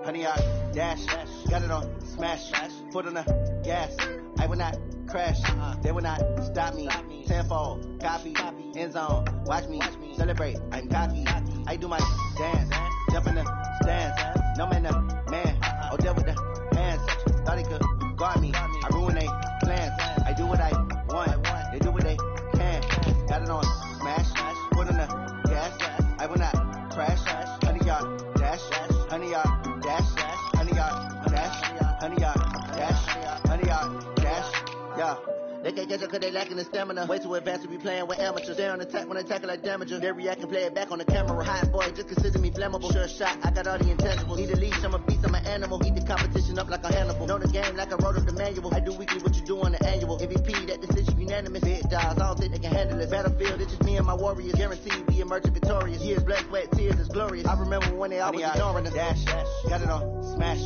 100 yard dash. Got it on smash. Foot on the gas. I will not crash. They will not stop me. Tenfold, copy, end zone. Watch me celebrate. I'm cocky. I do my dance. Jump in the stands. No man, man. Oh, there with the hands. Thought he could guard me. I ruin they plans. I do what I want. They do what they can. Got it on smash. Foot on the gas. I will not crash. 100 yard dash. 100 yard dash. 100 yard dash. 100 yard dash. 100 yard dash. Yeah. They can't catch up cause they lacking the stamina. Way too advanced to be playing with amateurs. Stay on attack when I tackle like damager. They react and play it back on the camera. Hot boy, just consider me flammable. Sure shot, I got all the intangibles. Need a leash, I'm a beast, I'm an animal. Eat the competition up like a Hannibal. Know the game like I wrote up the manual. I do weekly what you do on the annual. MVP, that decision unanimous. Big dogs, I don't think they can handle it. Battlefield, it's just me and my warriors. Guaranteed we emerging victorious. Years, blood, sweat, tears, it's glorious. I remember when they always ignoring the dash. Got it on smash.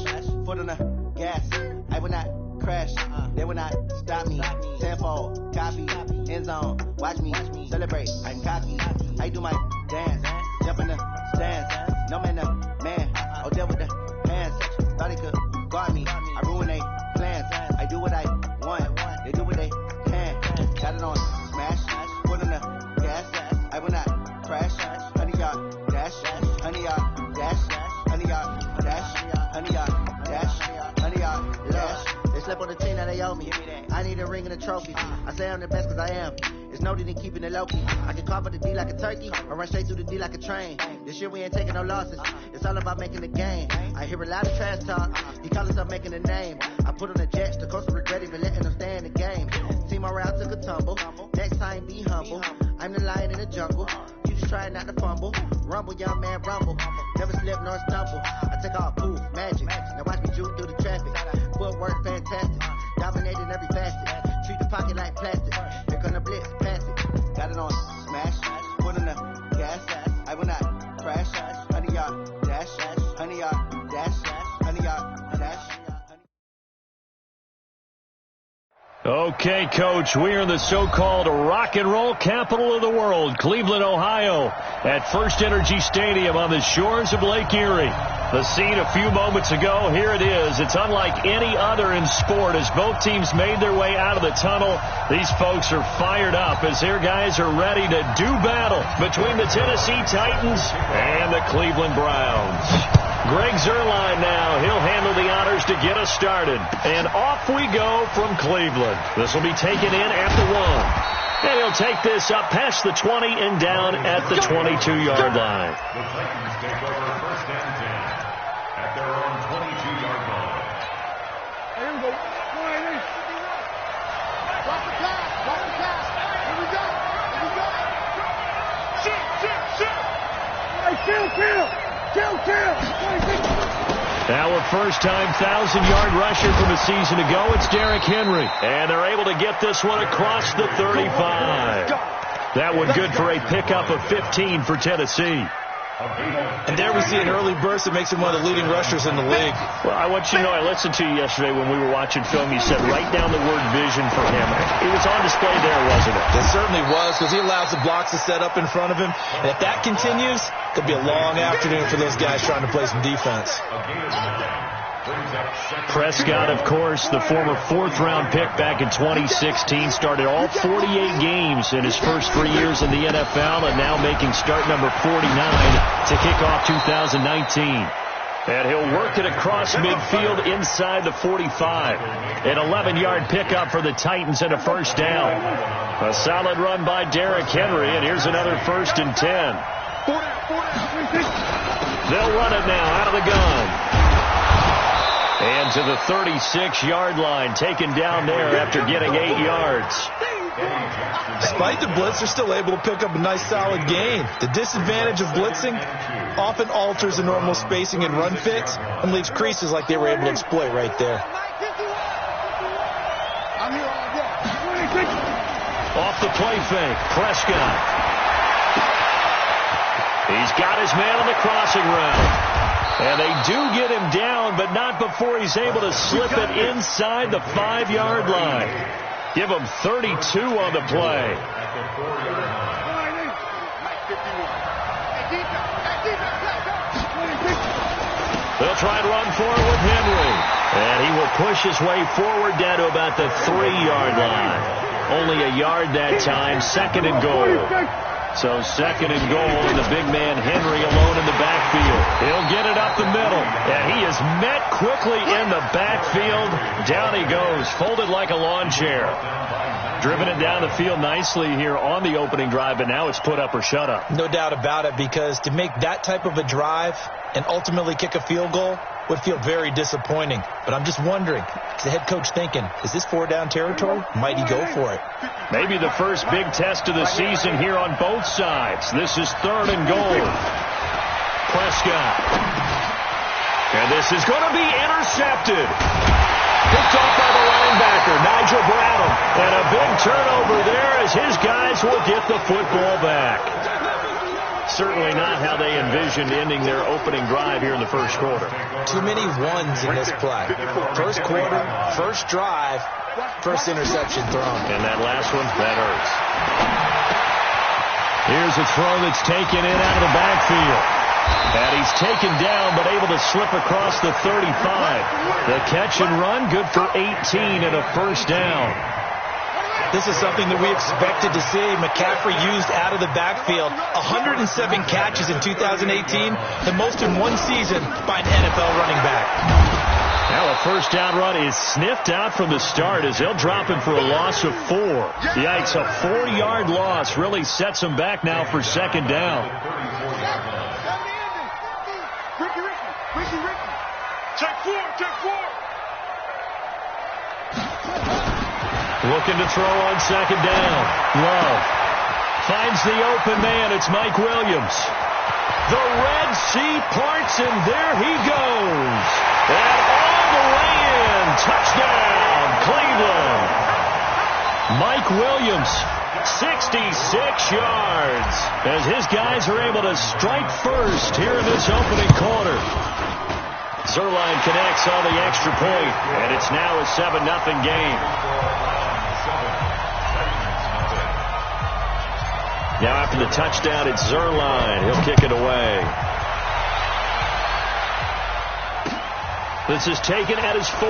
Foot on the gas. I will not crash. They will not stop me. Tenfold, copy, end zone. Watch me celebrate. I'm cocky. I do my dance. Jump in the stands. No man, man. Oh, there with the hands. Thought he could guard me. I ruin they plans. I do what I want. They do what they can. Got it on smash. Foot on the gas. I will not crash. 100 yard dash. 100 yard dash. 100 yard dash. 100 yard dash. 100 yard dash. They slept on the team, now they owe me. I need a ring and a trophy. I say I'm the best cause I am. It's no need in keeping it low-key. I can carve up the D like a turkey or run straight through the D like a train. This year we ain't taking no losses. It's all about making the game. I hear a lot of trash talk. He call himself making a name. I put on the Jets. The coach will regret even letting them stay in the game. Team around took a tumble. Next time be humble. I'm the lion in the jungle. You just try not to fumble. Rumble, young man, rumble. Never slip nor stumble. I take all poof, magic. Now watch me juke through the traffic. Footwork fantastic. Dominating every facet. Treat the pocket like plastic. Here come the blitz, pass it. Got it on smash. Foot on the gas. I will not crash. 100 yard dash. 100 yard dash. 100 yard dash. Okay, Coach, we are in the so-called rock and roll capital of the world, Cleveland, Ohio, at First Energy Stadium on the shores of Lake Erie. The scene a few moments ago, here it is. It's unlike any other in sport as both teams made their way out of the tunnel. These folks are fired up as their guys are ready to do battle between the Tennessee Titans and the Cleveland Browns. Ggng now. He'll handle the honors to get us started. And off we go from Cleveland. This will be taken in at the 1. And he'll take this up past the 20 and down at the 22-yard line. The Titans take over first and 10 at their own 22-yard line. Here we go. Drop the pass. Drop the pass. Here we go. Here we go. Shoot. Hey, kill. Now a first-time 1,000-yard rusher from a season ago, it's Derrick Henry. And they're able to get this one across the 35. That one good for a pickup of 15 for Tennessee. And there we see an early burst that makes him one of the leading rushers in the league. Well, I want you to know, I listened to you yesterday when we were watching film. You said write down the word vision for him. It was on display there, wasn't it? It certainly was, because he allows the blocks to set up in front of him. And if that continues, it could be a long afternoon for those guys trying to play some defense. Prescott, of course, the former fourth-round pick back in 2016, started all 48 games in his first 3 years in the NFL, and now making start number 49 to kick off 2019. And he'll work it across midfield inside the 45. An 11-yard pickup for the Titans and a first down. A solid run by Derrick Henry, and here's another 1st and 10. They'll run it now out of the gun. And to the 36-yard line, taken down there after getting 8 yards. Despite the blitz, they're still able to pick up a nice solid gain. The disadvantage of blitzing often alters the normal spacing and run fits and leaves creases like they were able to exploit right there. Off the play fake, Prescott. He's got his man on the crossing route. And they do get him down, but not before he's able to slip it inside the 5-yard line. Give him 32 on the play. They'll try and run for it with Henry. And he will push his way forward down to about the 3-yard line. Only a yard that time, 2nd and goal. So 2nd and goal, and the big man Henry alone in the backfield. He'll get it up the middle, and he is met quickly in the backfield. Down he goes, folded like a lawn chair. Driven it down the field nicely here on the opening drive, but now it's put up or shut up. No doubt about it, because to make that type of a drive and ultimately kick a field goal would feel very disappointing. But I'm just wondering, is the head coach thinking, is this 4-down territory? Might he go for it? Maybe the first big test of the season here on both sides. This is 3rd and goal. Prescott. And this is going to be intercepted. Picked off by the linebacker, Nigel Bradham. And a big turnover there as his guys will get the football back. Certainly not how they envisioned ending their opening drive here in the first quarter. Too many ones in this play. First quarter, first drive, first interception thrown. And that last one, that hurts. Here's a throw that's taken in out of the backfield. And he's taken down, but able to slip across the 35. The catch and run, good for 18 and a first down. This is something that we expected to see. McCaffrey used out of the backfield. 107 catches in 2018, the most in one season by an NFL running back. Now a first down run is sniffed out from the start as they'll drop him for a loss of 4. Yikes, a 4-yard loss really sets him back now for 2nd down. Ricky. Check 4. Looking to throw on 2nd down. Love finds the open man. It's Mike Williams. The Red Sea parts, and there he goes. And all the way in. Touchdown, Cleveland. Mike Williams, 66 yards. As his guys are able to strike first here in this opening quarter. Zerline connects on the extra point, and it's now a 7-0 game. Now after the touchdown, it's Zerline. He'll kick it away. This is taken at his 4.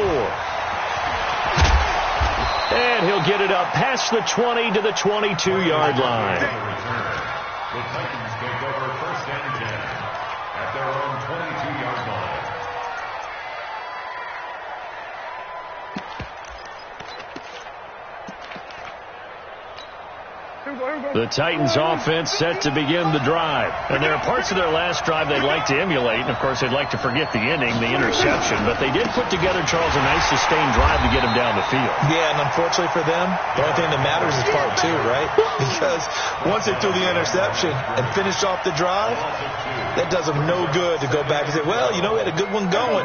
And he'll get it up past the 20 to the 22-yard line. The Titans take over 1st and 10 at their own 22-yard line. The Titans offense set to begin the drive. And there are parts of their last drive they'd like to emulate. And, of course, they'd like to forget the inning, the interception. But they did put together, Charles, a nice sustained drive to get him down the field. Yeah, and unfortunately for them, the only thing that matters is part 2, right? Because once they threw the interception and finished off the drive, that does them no good to go back and say, well, you know, we had a good one going.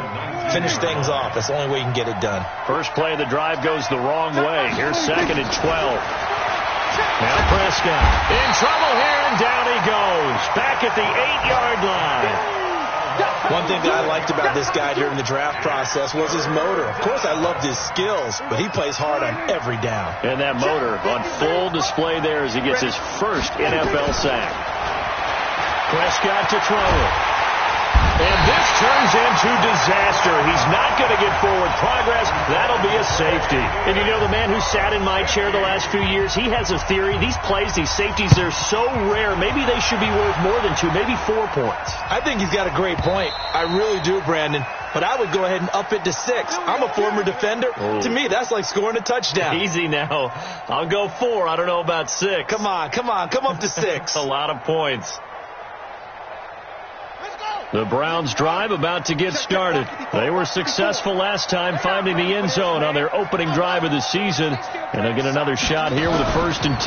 Finish things off. That's the only way you can get it done. First play of the drive goes the wrong way. Here's 2nd and 12. Now Prescott in trouble here, and down he goes. Back at the 8-yard line. One thing that I liked about this guy during the draft process was his motor. Of course, I loved his skills, but he plays hard on every down. And that motor on full display there as he gets his first NFL sack. Prescott to throw it. And this turns into disaster. He's not going to get forward progress. That'll be a safety. And you know, the man who sat in my chair the last few years, he has a theory. These plays, these safeties, they're so rare. Maybe they should be worth more than 2, maybe 4 points. I think he's got a great point. I really do, Brandon. But I would go ahead and up it to 6. I'm a former defender. Oh. To me, that's like scoring a touchdown. Easy now. I'll go 4. I don't know about 6. Come on. Come up to 6. A lot of points. The Browns drive about to get started. They were successful last time finding the end zone on their opening drive of the season. And they'll get another shot here with a 1st and 10.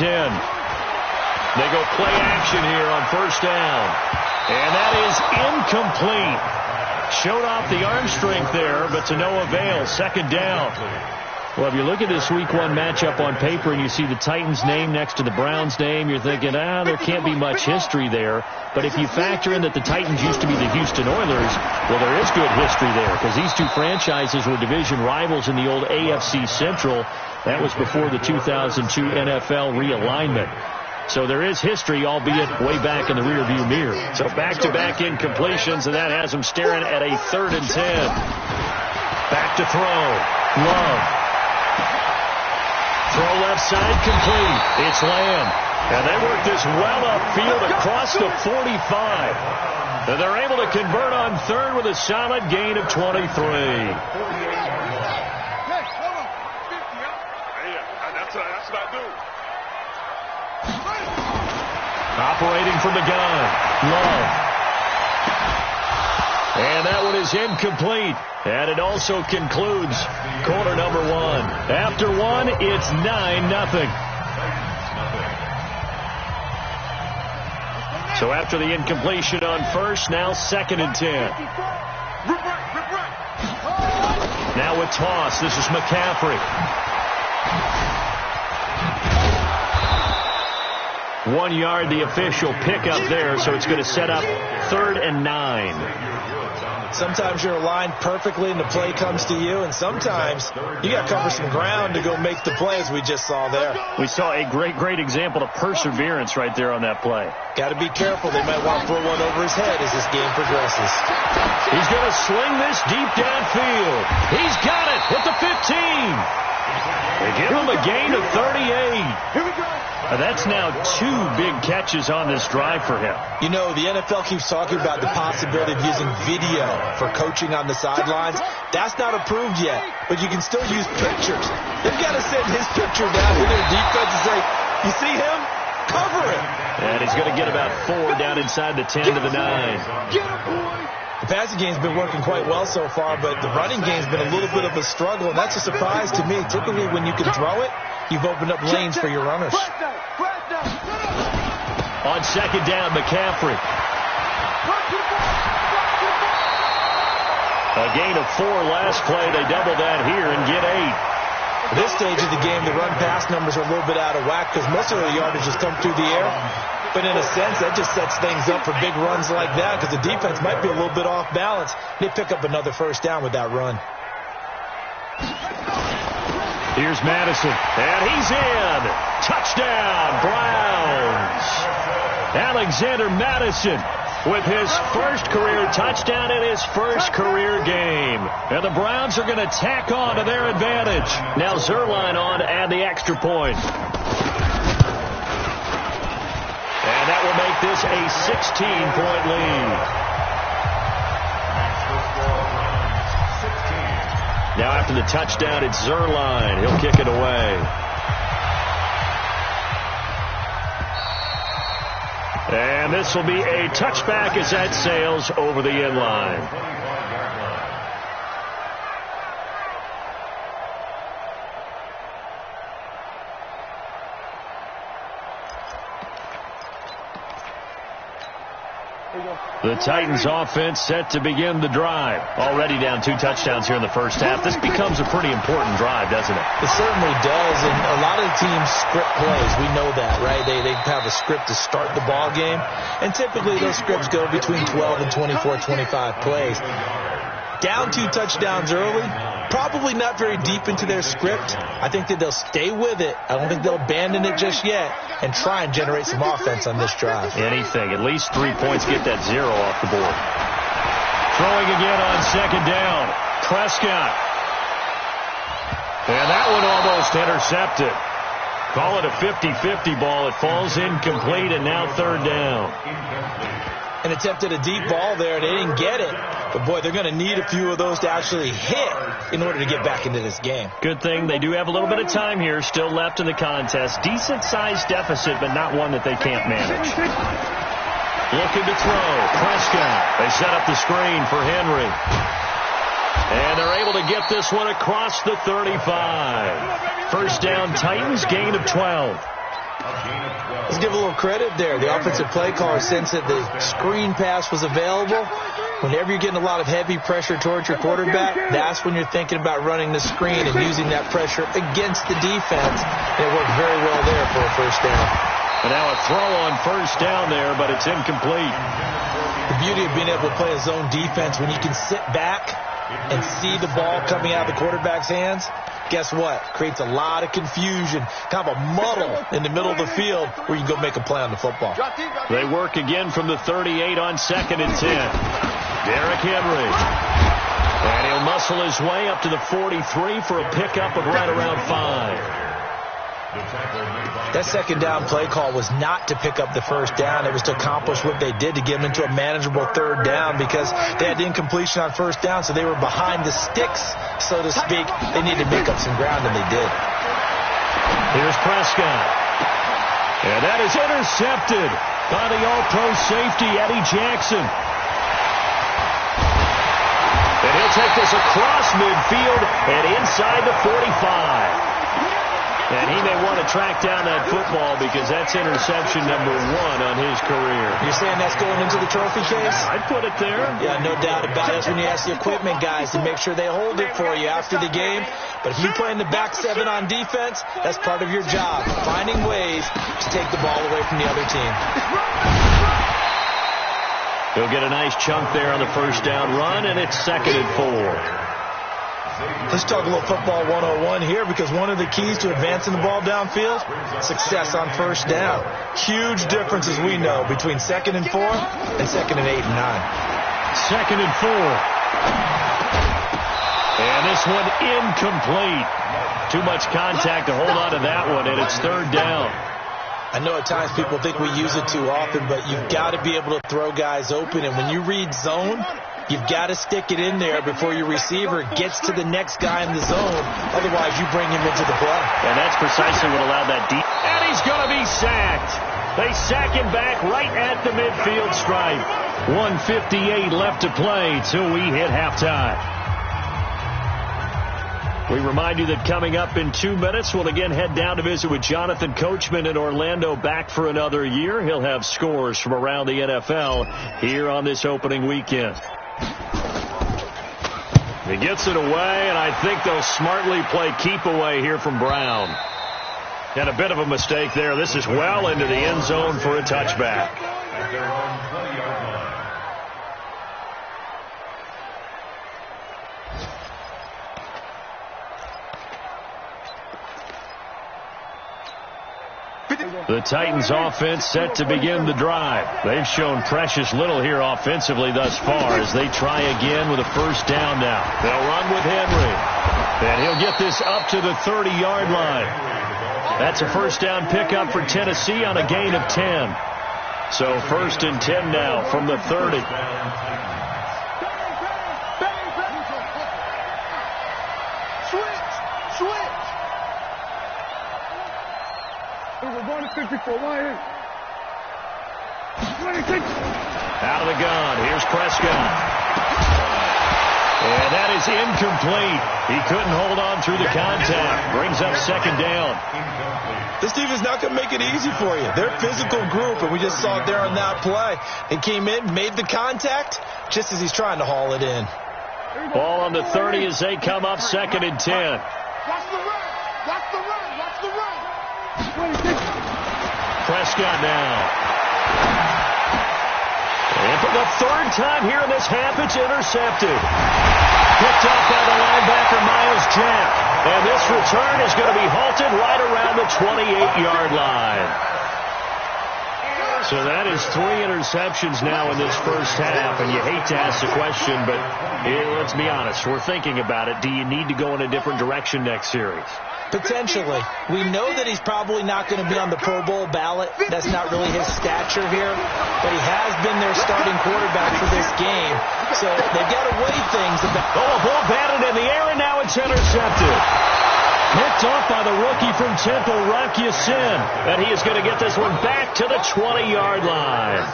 They go play action here on 1st down. And that is incomplete. Showed off the arm strength there, but to no avail. 2nd down. Well, if you look at this Week 1 matchup on paper and you see the Titans' name next to the Browns' name, you're thinking, there can't be much history there. But if you factor in that the Titans used to be the Houston Oilers, well, there is good history there because these two franchises were division rivals in the old AFC Central. That was before the 2002 NFL realignment. So there is history, albeit way back in the rearview mirror. So back-to-back incompletions, and that has them staring at a 3rd and 10. Back to throw. Love. Throw left side complete. It's Lamb. And they work this well upfield across the 45. And they're able to convert on 3rd with a solid gain of 23. That's what I do. Operating from the gun. Love. And that one is incomplete. And it also concludes quarter number 1. After 1, it's 9-0. So after the incompletion on first, now 2nd and 10. Now a toss. This is McCaffrey. 1 yard, the official pickup there, so it's going to set up 3rd and 9. Sometimes you're aligned perfectly and the play comes to you, and sometimes you got to cover some ground to go make the play, as we just saw there. We saw a great example of perseverance right there on that play. Got to be careful. They might want to throw one over his head as this game progresses. He's going to sling this deep downfield. He's got it at the 15. They give him a gain of 38. Here we go. That's now 2 big catches on this drive for him. You know, the NFL keeps talking about the possibility of using video for coaching on the sidelines. That's not approved yet, but you can still use pictures. They've got to send his picture down to their defense and say, you see him? Cover him. And he's going to get about 4 down inside the 10 to the 9. Get him, boy. The passing game's been working quite well so far, but the running game's been a little bit of a struggle, and that's a surprise to me. Typically, when you can throw it, you've opened up lanes for your runners. On 2nd down, McCaffrey. A gain of 4 last play. They double that here and get 8. At this stage of the game, the run-pass numbers are a little bit out of whack because most of the yardage has come through the air. But in a sense, that just sets things up for big runs like that because the defense might be a little bit off balance. They pick up another 1st down with that run. Here's Madison, and he's in. Touchdown, Browns. Alexander Madison with his 1st career touchdown in his 1st career game. And the Browns are going to tack on to their advantage. Now Zerline on to add the extra point. And that will make this a 16-point lead. Now after the touchdown, it's Zerline. He'll kick it away. And this will be a touchback as that sails over the end line. The Titans offense set to begin the drive. Already down 2 touchdowns here in the first half. This becomes a pretty important drive, doesn't it? It certainly does, and a lot of the teams script plays. We know that, right? They have a script to start the ball game, and typically those scripts go between 12 and 24, 25 plays. Down 2 touchdowns early, probably not very deep into their script. I think that they'll stay with it. I don't think they'll abandon it just yet and try and generate some offense on this drive. Anything. At least 3 points. Get that 0 off the board. Throwing again on 2nd down. Prescott. And that one almost intercepted. Call it a 50-50 ball. It falls incomplete, and now 3rd down. And attempted a deep ball there. They didn't get it. But, boy, they're going to need a few of those to actually hit in order to get back into this game. Good thing they do have a little bit of time here still left in the contest. Decent-sized deficit, but not one that they can't manage. Looking to throw. Prescott. They set up the screen for Henry. And they're able to get this one across the 35. 1st down, Titans, gain of 12. Let's give a little credit there. The offensive play caller sensed that the screen pass was available. Whenever you're getting a lot of heavy pressure towards your quarterback, that's when you're thinking about running the screen and using that pressure against the defense. And it worked very well there for a 1st down. And now a throw on 1st down there, but it's incomplete. The beauty of being able to play a zone defense when you can sit back and see the ball coming out of the quarterback's hands, guess what? Creates a lot of confusion, kind of a muddle in the middle of the field where you can go make a play on the football. They work again from the 38 on 2nd and 10. Derrick Henry. And he'll muscle his way up to the 43 for a pickup of right around 5. That second down play call was not to pick up the first down. It was to accomplish what they did, to get them into a manageable third down, because they had incompletion on first down, so they were behind the sticks, so to speak. They needed to make up some ground, and they did. Here's Prescott. And that is intercepted by the all-pro safety, Eddie Jackson. And he'll take this across midfield and inside the 45. And he may want to track down that football because that's interception number 1 on his career. You're saying that's going into the trophy case? I'd put it there. Yeah, no doubt about it. That's when you ask the equipment guys to make sure they hold it for you after the game. But if you play in the back 7 on defense, that's part of your job, finding ways to take the ball away from the other team. He'll get a nice chunk there on the first down run, and it's 2nd and 4. Let's talk a little football 101 here, because one of the keys to advancing the ball downfield, success on first down. Huge difference, as we know, between 2nd and 4 and 2nd and 8 and 9. 2nd and 4. And this one incomplete. Too much contact to hold on to that one, and it's 3rd down. I know at times people think we use it too often, but you've got to be able to throw guys open. And when you read zone, you've got to stick it in there before your receiver gets to the next guy in the zone. Otherwise, you bring him into the play. And that's precisely what allowed that deep. And he's going to be sacked. They sack him back right at the midfield stripe. 1:58 left to play till we hit halftime. We remind you that coming up in 2 minutes, we'll again head down to visit with Jonathan Coachman in Orlando, back for another year. He'll have scores from around the NFL here on this opening weekend. He gets it away, and I think they'll smartly play keep away here from Brown. And a bit of a mistake there. This is well into the end zone for a touchback. At their own 20-yard line. The Titans offense set to begin the drive. They've shown precious little here offensively thus far as they try again with a first down now. They'll run with Henry. And he'll get this up to the 30-yard line. That's a first down pickup for Tennessee on a gain of 10. So 1st and 10 now from the 30. Out of the gun. Here's Prescott. And that is incomplete. He couldn't hold on through the contact. Brings up 2nd down. This defense not going to make it easy for you. They're a physical group, and we just saw it there on that play. He came in, made the contact, just as he's trying to haul it in. Ball on the 30 as they come up 2nd and 10. Watch the run. Watch the run. Watch the run. Prescott now. And for the 3rd time here in this half, it's intercepted. Picked off by the linebacker, Myles Jack. And this return is going to be halted right around the 28-yard line. So that is 3 interceptions now in this first half. And you hate to ask the question, but let's be honest. We're thinking about it. Do you need to go in a different direction next series? Potentially. We know that he's probably not going to be on the Pro Bowl ballot. That's not really his stature here. But he has been their starting quarterback for this game. So they've got to weigh things. Oh, a ball batted in the air, and now it's intercepted. Picked off by the rookie from Temple, Rock Ya-Sin. And he is going to get this one back to the 20-yard line.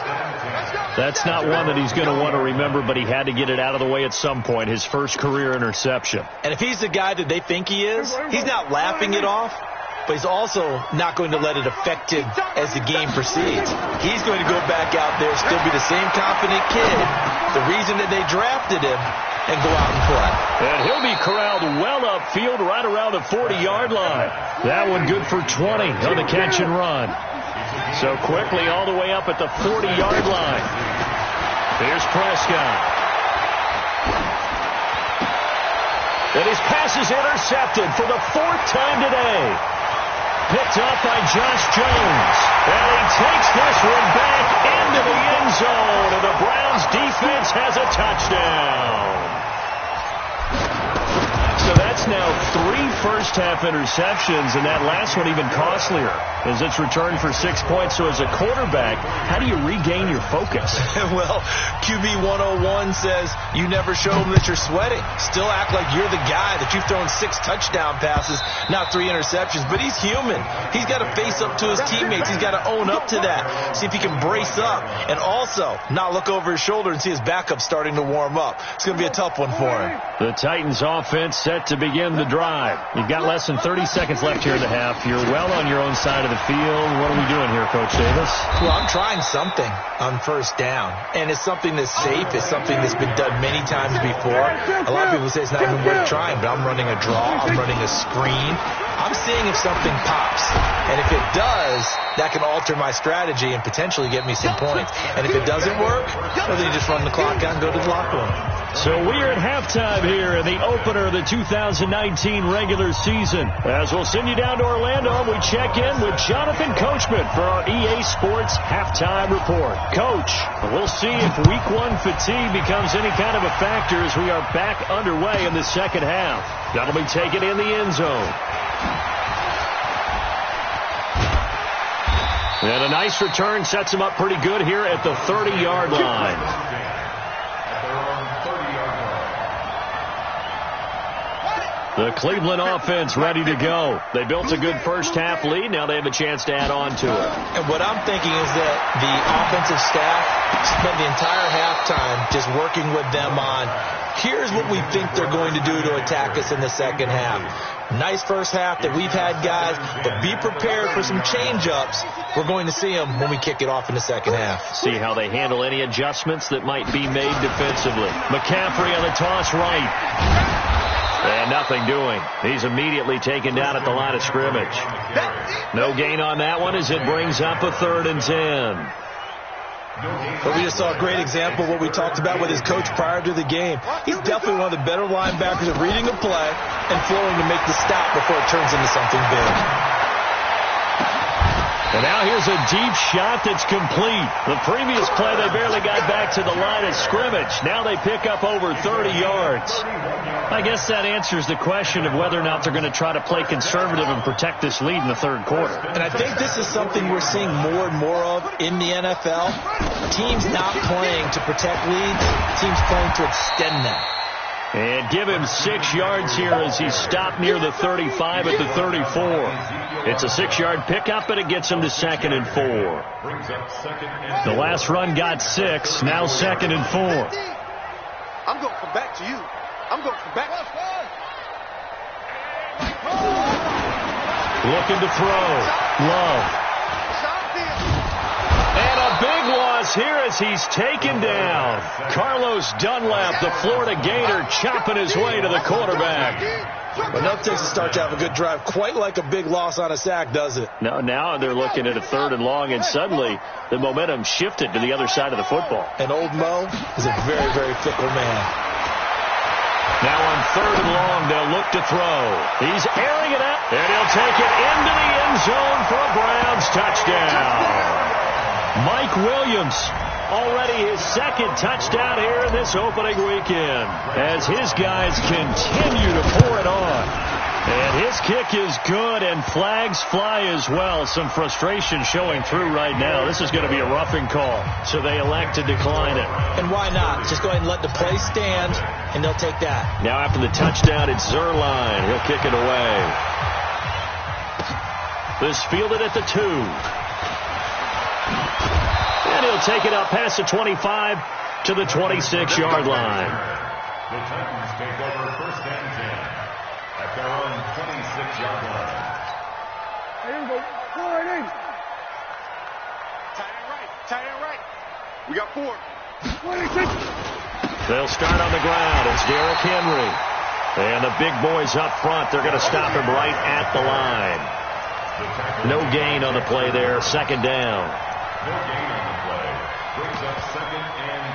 That's not one that he's going to want to remember, but he had to get it out of the way at some point, his first career interception. And if he's the guy that they think he is, he's not laughing it off, but he's also not going to let it affect him as the game proceeds. He's going to go back out there, still be the same confident kid, the reason that they drafted him, and go out and play. And he'll be corralled well upfield right around the 40-yard line. That one good for 20 on the catch and run. So quickly all the way up at the 40-yard line. Here's Prescott. And his pass is intercepted for the 4th time today. Picked up by Josh Jones. And he takes this one back into the end zone. And the Browns defense has a touchdown. So that's now 3 first-half interceptions, and that last one even costlier as it's returned for 6 points. So as a quarterback, how do you regain your focus? Well, QB 101 says you never show them that you're sweating. Still act like you're the guy, that you've thrown 6 touchdown passes, not 3 interceptions. But he's human. He's got to face up to his teammates. He's got to own up to that, see if he can brace up, and also not look over his shoulder and see his backup starting to warm up. It's going to be a tough one for him. The Titans offense set to begin the drive. You've got less than 30 seconds left here in the half. You're well on your own side of the field. What are we doing here, Coach Davis? Well, I'm trying something on first down, and it's something that's safe. It's something that's been done many times before. A lot of people say it's not even worth trying, but I'm running a draw. I'm running a screen. I'm seeing if something pops, and if it does, that can alter my strategy and potentially get me some points. And if it doesn't work, well, then you just run the clock out and go to the locker room. So we are at halftime here in the opener of the 2019 regular season. As we'll send you down to Orlando, we check in with Jonathan Coachman for our EA Sports halftime report. Coach, we'll see if week 1 fatigue becomes any kind of a factor as we are back underway in the second half. That'll be taken in the end zone. And a nice return sets him up pretty good here at the 30-yard line. The Cleveland offense ready to go. They built a good first-half lead. Now they have a chance to add on to it. And what I'm thinking is that the offensive staff spent the entire halftime just working with them on, here's what we think they're going to do to attack us in the second half. Nice first half that we've had, guys, but be prepared for some change-ups. We're going to see them when we kick it off in the second half. See how they handle any adjustments that might be made defensively. McCaffrey on the toss right. And nothing doing. He's immediately taken down at the line of scrimmage. No gain on that one as it brings up a 3rd and 10. But we just saw a great example of what we talked about with his coach prior to the game. He's definitely one of the better linebackers at reading a play and flowing to make the stop before it turns into something big. And now here's a deep shot that's complete. The previous play, they barely got back to the line of scrimmage. Now they pick up over 30 yards. I guess that answers the question of whether or not they're going to try to play conservative and protect this lead in the 3rd quarter. And I think this is something we're seeing more and more of in the NFL. Teams not playing to protect leads, teams playing to extend them. And give him 6 yards here as he's stopped near the 35 at the 34. It's a 6-yard pickup, and it gets him to 2nd and 4. The last run got 6, now 2nd and 4. I'm going to come back to you. I'm going to come back. Looking to throw. Love. And a big loss here as he's taken down. Carlos Dunlap, the Florida Gator, chopping his way to the quarterback. But no takes a start to have a good drive, quite like a big loss on a sack, does it? No, now they're looking at a 3rd and long, and suddenly the momentum shifted to the other side of the football. And old Mo is a very, very fickle man. Now on 3rd and long, they'll look to throw. He's airing it out, and he'll take it into the end zone for a Browns touchdown. Mike Williams, already his 2nd touchdown here in this opening weekend, as his guys continue to pour it on. And his kick is good, and flags fly as well. Some frustration showing through right now. This is going to be a roughing call, so they elect to decline it. And why not? Just go ahead and let the play stand, and they'll take that. Now after the touchdown, it's Zerline. He'll kick it away. This fielded at the 2. And he'll take it up past the 25 to the 26-yard line. The Titans take over 1st and 10 at their own 26-yard line. Here we go. Go right in. Tight end right. Tight end right. We got 4. 26. They'll start on the ground. It's Derrick Henry. And the big boys up front, they're going to stop him right at the line. No gain on the play there. 2nd down. No gain on the play. Brings up 2nd and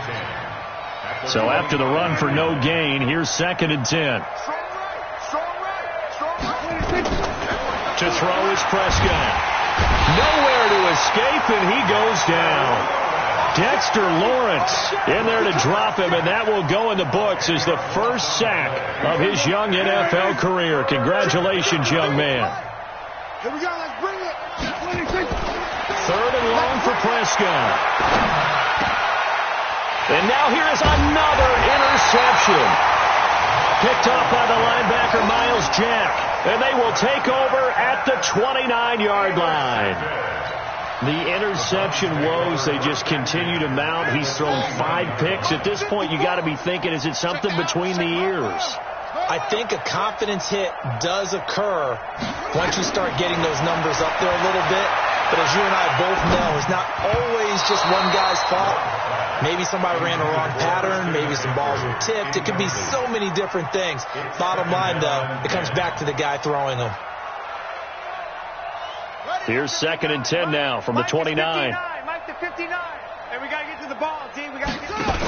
10. So after the run for no gain, here's 2nd and 10. To throw is Prescott. Nowhere to escape, and he goes down. Dexter Lawrence in there to drop him, and that will go in the books as the first sack of his young NFL career. Congratulations, young man. Here we go, let's bring it. 3rd and long for Prescott. And now here is another interception. Picked off by the linebacker, Miles Jack. And they will take over at the 29-yard line. The interception woes, they just continue to mount. He's thrown 5 picks. At this point, you got to be thinking, is it something between the ears? I think a confidence hit does occur once you start getting those numbers up there a little bit. But as you and I both know, it's not always just one guy's fault. Maybe somebody ran a wrong pattern. Maybe some balls were tipped. It could be so many different things. Bottom line, though, it comes back to the guy throwing them. Here's 2nd and 10 now from the 29. Mike to 59. And we got to get to the ball, D. We got to get to the ball.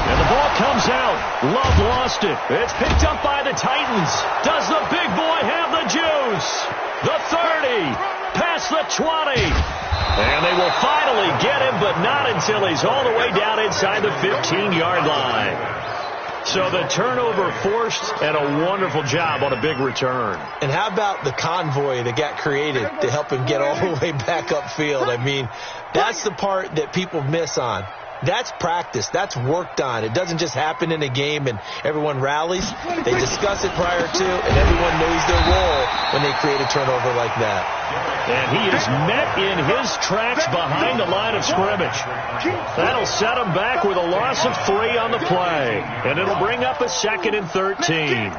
And the ball comes out. Love lost it. It's picked up by the Titans. Does the big boy have the juice? The 30. Past the 20. And they will finally get him, but not until he's all the way down inside the 15-yard line. So the turnover forced, and a wonderful job on a big return. And how about the convoy that got created to help him get all the way back upfield? I mean, that's the part that people miss on. That's practice. That's worked on. It doesn't just happen in a game and everyone rallies. They discuss it prior to, and everyone knows their role when they create a turnover like that. And he is met in his tracks behind the line of scrimmage. That'll set him back with a loss of 3 on the play. And it'll bring up a 2nd and 13.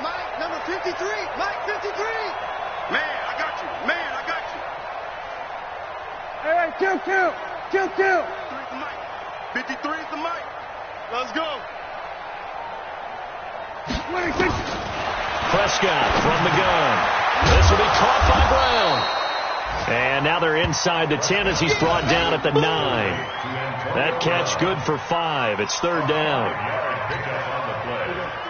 Mike, number 53. Mike, 53. Man, I got you. Man, I got you. Hey, kill. 53 for Mike. 53 for Mike. Let's go. 26. Prescott from the gun. This will be caught by Brown. And now they're inside the 10 as he's brought down at the 9. That catch good for 5. It's 3rd down.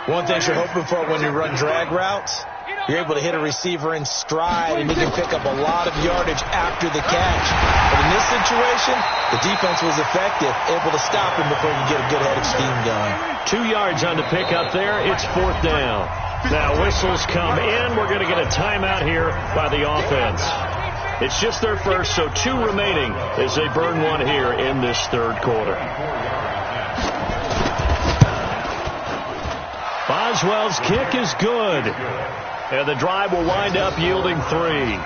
One thing you're hoping for when you run drag routes, you're able to hit a receiver in stride, and he can pick up a lot of yardage after the catch. But in this situation, the defense was effective, able to stop him before you get a good head of steam going. 2 yards on the pickup there. It's 4th down. Now whistles come in. We're going to get a timeout here by the offense. It's just their first, so 2 remaining as they burn 1 here in this 3rd quarter. Boswell's kick is good. And the drive will wind up yielding 3.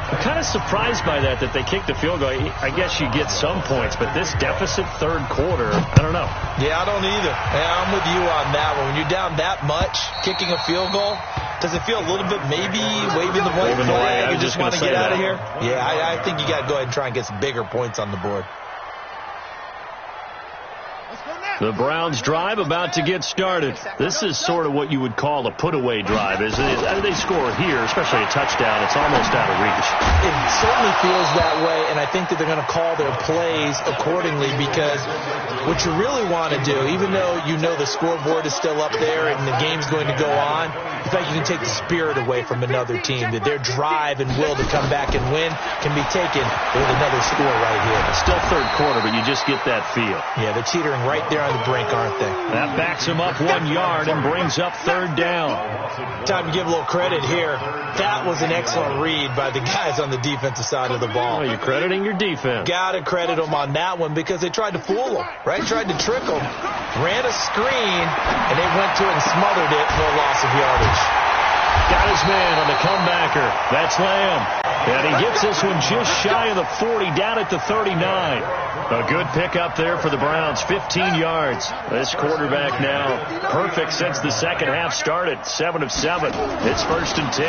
I'm kind of surprised by that they kicked the field goal. I guess you get some points, but this deficit 3rd quarter, I don't know. Yeah, I don't either. Yeah, I'm with you on that one. When you're down that much, kicking a field goal, does it feel a little bit maybe waving the white flag? You just want to get out of here? Yeah, I think you got to go ahead and try and get some bigger points on the board. The Browns drive about to get started. This is sort of what you would call a put-away drive, isn't it? They score here, especially a touchdown. It's almost out of reach. It certainly feels that way, and I think that they're going to call their plays accordingly, because what you really want to do, even though you know the scoreboard is still up there and the game's going to go on, in fact, you can take the spirit away from another team, that their drive and will to come back and win can be taken with another score right here. It's still 3rd quarter, but you just get that feel. Yeah, they're teetering right there on the brink, aren't they? That backs him up 1 yard and brings up 3rd down. Time to give a little credit here. That was an excellent read by the guys on the defensive side of the ball. Oh, you're crediting your defense. Got to credit them on that one, because they tried to fool them, right? Tried to trick them. Ran a screen, and they went to it and smothered it for a loss of yardage. Got his man on the comebacker. That's Lamb. And he gets this one just shy of the 40, down at the 39. A good pickup there for the Browns, 15 yards. This quarterback now perfect since the 2nd half started, 7 of 7. It's 1st and 10.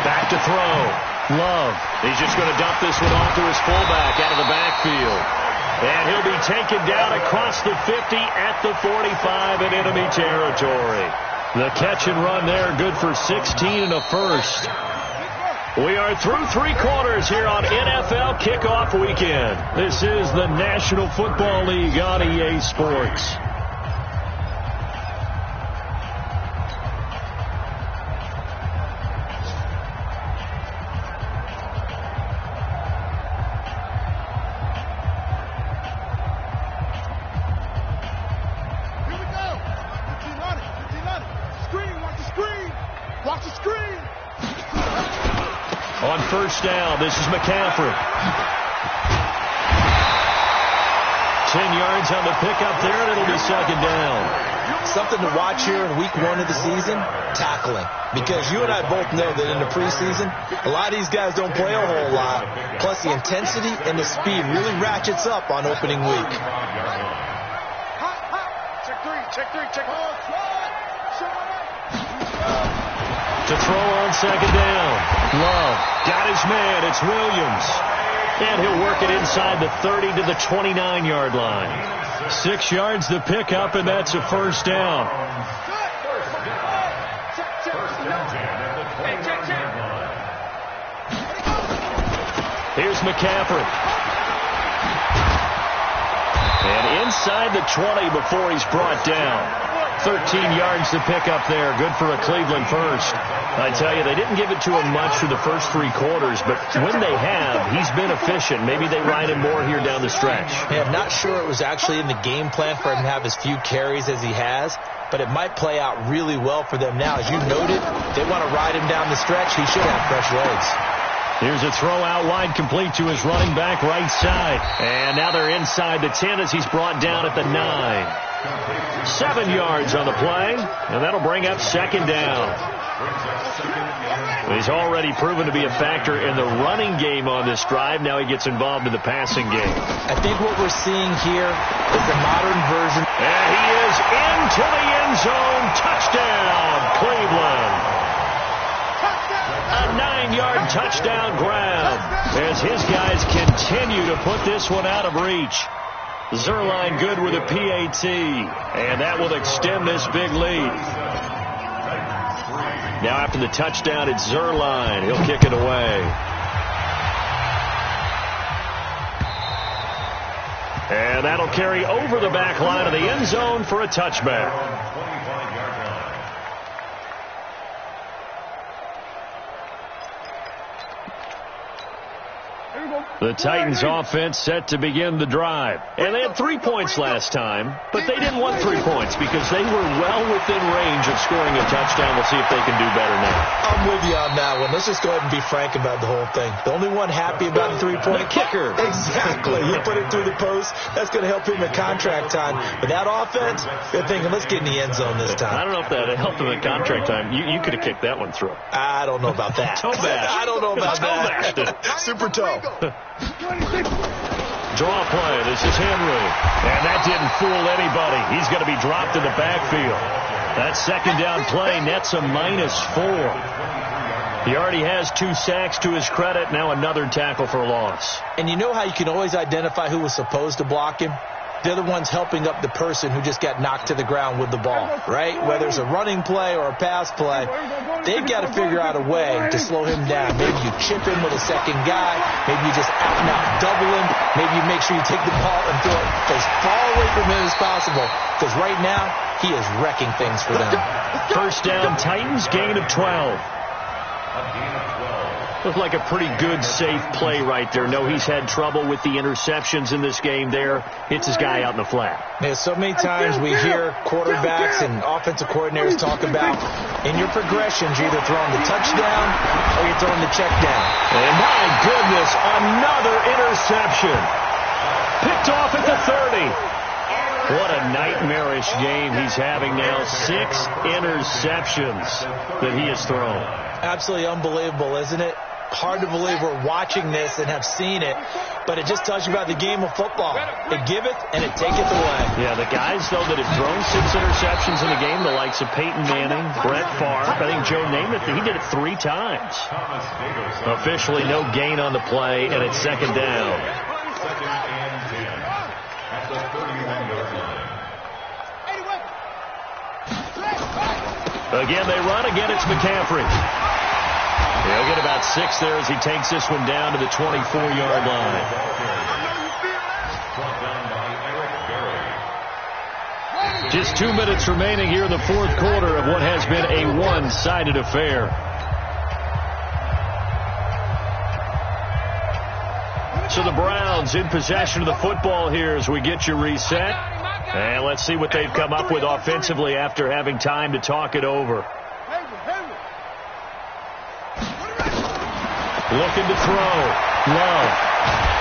Back to throw. Love. He's just going to dump this one off to his fullback out of the backfield. And he'll be taken down across the 50 at the 45 in enemy territory. The catch and run there, good for 16 and a first. We are through 3 quarters here on NFL Kickoff Weekend. This is the National Football League on EA Sports. On first down, this is McCaffrey. 10 yards on the pickup there, and it'll be second down. Something to watch here in week 1 of the season, tackling. Because you and I both know that in the preseason, a lot of these guys don't play a whole lot. Plus, the intensity and the speed really ratchets up on opening week. Check three. To throw on second down. Love got his man. It's Williams. And he'll work it inside the 30 to the 29-yard line. 6 yards to pick up, and that's a first down. Here's McCaffrey. And inside the 20 before he's brought down. 13 yards to pick up there. Good for a Cleveland first. I tell you, they didn't give it to him much for the first 3 quarters, but when they have, he's been efficient. Maybe they ride him more here down the stretch. Yeah, I'm not sure it was actually in the game plan for him to have as few carries as he has, but it might play out really well for them now. As you noted, they want to ride him down the stretch. He should have fresh legs. Here's a throw out wide, complete to his running back right side. And now they're inside the 10 as he's brought down at the 9. 7 yards on the play, and that'll bring up second down. He's already proven to be a factor in the running game on this drive. Now he gets involved in the passing game. I think what we're seeing here is the modern version. And he is into the end zone. Touchdown, Cleveland. A 9-yard touchdown grab as his guys continue to put this one out of reach. Zerline good with a PAT, and that will extend this big lead. Now after the touchdown, it's Zerline. He'll kick it away. And that'll carry over the back line of the end zone for a touchback. The Titans offense set to begin the drive. And they had 3 points last time, but they didn't want 3 points because they were well within range of scoring a touchdown. We'll see if they can do better now. I'm with you on that one. Let's just go ahead and be frank about the whole thing. The only one happy about the 3-point kicker. Exactly. You put it through the post. That's going to help him in contract time. But that offense, they're thinking, let's get in the end zone this time. I don't know if that helped him in contract time. You could have kicked that one through. I don't know about that. Toe bash. I don't know about that. Super toe. Draw play. This is Henry. And that didn't fool anybody. He's going to be dropped in the backfield. That second down play nets a -4. He already has 2 sacks to his credit. Now another tackle for loss. And you know how you can always identify who was supposed to block him? They're the ones helping up the person who just got knocked to the ground with the ball, right? Whether it's a running play or a pass play, they've got to figure out a way to slow him down. Maybe you chip him with a second guy. Maybe you just out and out double him. Maybe you make sure you take the ball and throw it as far away from him as possible. Because right now, he is wrecking things for them. First down, Titans, gain of 12. Looked like a pretty good, safe play right there. No, he's had trouble with the interceptions in this game there. Hits his guy out in the flat. Man, so many times we hear quarterbacks and offensive coordinators talk about in your progressions, you're either throwing the touchdown or you're throwing the check down. And my goodness, another interception. Picked off at the 30. What a nightmarish game he's having now. 6 interceptions that he has thrown. Absolutely unbelievable, isn't it? Hard to believe we're watching this and have seen it, but it just tells you about the game of football. It giveth and it taketh away. Yeah, the guys, though, that have thrown 6 interceptions in the game, the likes of Peyton Manning, Brett Favre, I think Joe Namath, he did it 3 times. Officially no gain on the play, and it's second down. Again, they run. Again, it's McCaffrey. He'll get about 6 there as he takes this one down to the 24-yard line. Just 2 minutes remaining here in the fourth quarter of what has been a one-sided affair. So the Browns in possession of the football here as we get you reset. And let's see what they've come up with offensively after having time to talk it over. Looking to throw. Love.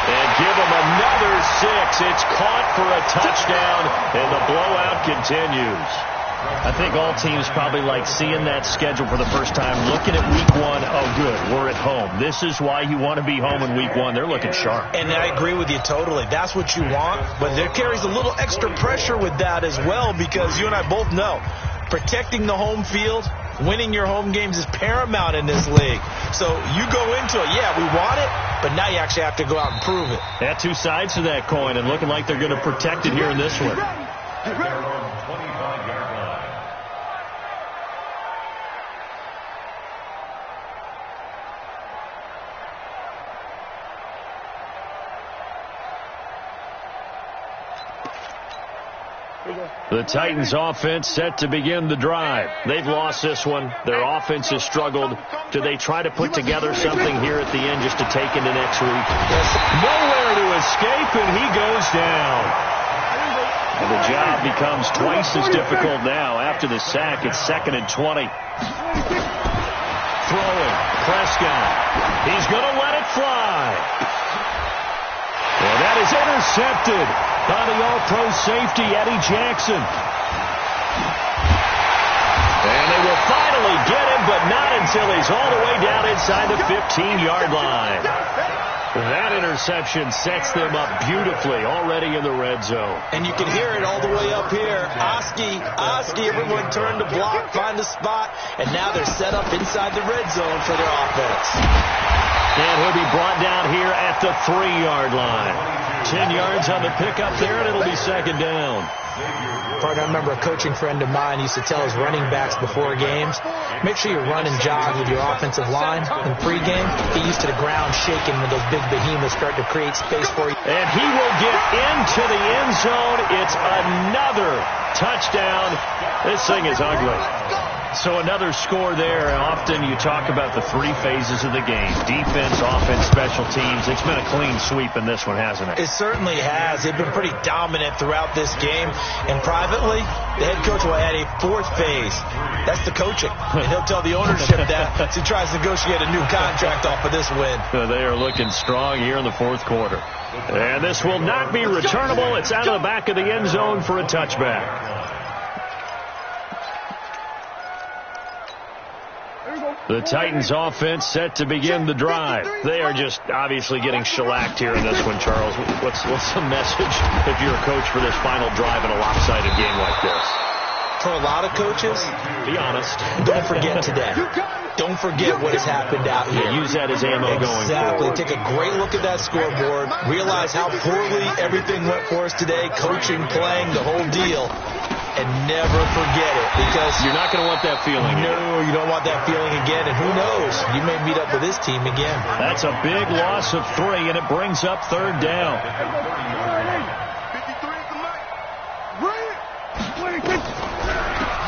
And give him another 6. It's caught for a touchdown, and the blowout continues. I think all teams probably like seeing that schedule for the first time, looking at week 1. Oh, good, we're at home. This is why you want to be home in week 1. They're looking sharp. And I agree with you totally. That's what you want, but there carries a little extra pressure with that as well, because you and I both know protecting the home field, winning your home games is paramount in this league. So you go into it, yeah, we want it, but now you actually have to go out and prove it. At 2 sides to that coin, and looking like they're going to protect it here in this one. The Titans offense set to begin the drive. They've lost this one. Their offense has struggled. Do they try to put together something here at the end just to take into next week? Nowhere to escape, and he goes down. And the job becomes twice as difficult now. After the sack, it's 2nd and 20. Throwing. Prescott. He's going to let it fly. And that is intercepted by the All-Pro safety, Eddie Jackson. And they will finally get him, but not until he's all the way down inside the 15-yard line. That interception sets them up beautifully already in the red zone. And you can hear it all the way up here. Oski, everyone turned to block, find a spot, and now they're set up inside the red zone for their offense. And he'll be brought down here at the 3-yard line. 10 yards on the pickup there, and it'll be 2nd down. Partner, I remember a coaching friend of mine used to tell his running backs before games, make sure you run and jog with your offensive line in pregame. Get used to the ground shaking when those big behemoths start to create space for you. And he will get into the end zone. It's another touchdown. This thing is ugly. So another score there. Often you talk about the 3 phases of the game. Defense, offense, special teams. It's been a clean sweep in this one, hasn't it? It certainly has. They've been pretty dominant throughout this game. And privately, the head coach will add a 4th phase. That's the coaching. And he'll tell the ownership that as he tries to negotiate a new contract off of this win. They are looking strong here in the fourth quarter. And this will not be returnable. It's out of the back of the end zone for a touchback. The Titans offense set to begin the drive. They are just obviously getting shellacked here in this one, Charles. What's the message if you're a coach for this final drive in a lopsided game like this? For a lot of coaches, be honest. Don't forget today. Don't forget what has happened out here. Use that as ammo going Exactly. forward. Take a great look at that scoreboard. Realize how poorly everything went for us today. Coaching, playing, the whole deal. And never forget it, because you're not going to want that feeling again. No, you don't want that feeling again, and who knows, you may meet up with this team again. That's a big loss of 3, and it brings up 3rd down.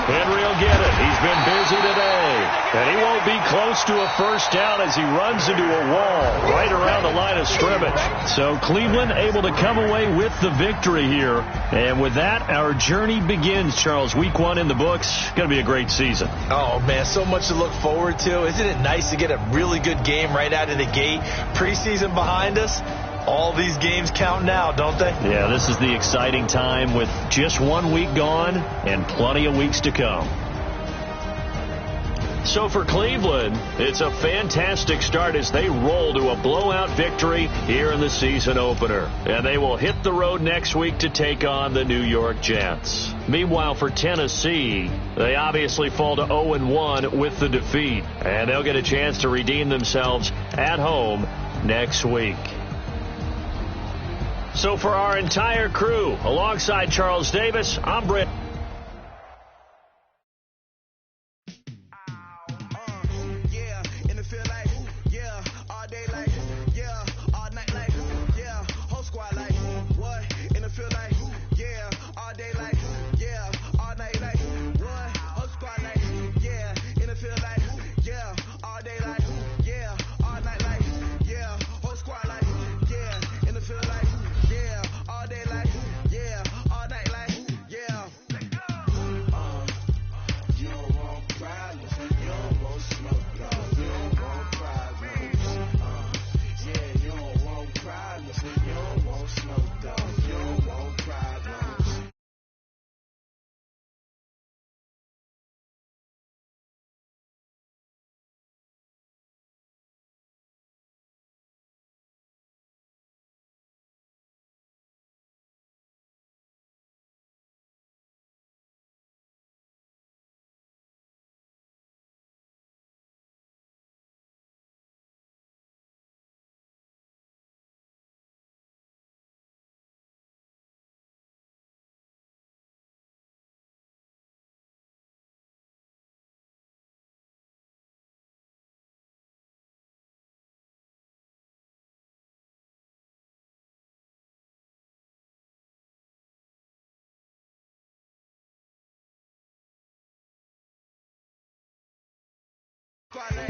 Henry will get it. He's been busy today. And he won't be close to a first down as he runs into a wall right around the line of scrimmage. So Cleveland able to come away with the victory here. And with that, our journey begins, Charles. Week 1 in the books. Going to be a great season. Oh, man, so much to look forward to. Isn't it nice to get a really good game right out of the gate? Preseason behind us. All these games count now, don't they? Yeah, this is the exciting time with just 1 week gone and plenty of weeks to come. So for Cleveland, it's a fantastic start as they roll to a blowout victory here in the season opener. And they will hit the road next week to take on the New York Jets. Meanwhile, for Tennessee, they obviously fall to 0-1 with the defeat. And they'll get a chance to redeem themselves at home next week. So for our entire crew, alongside Charles Davis, I'm Brett. Yeah, and it feel like parlay.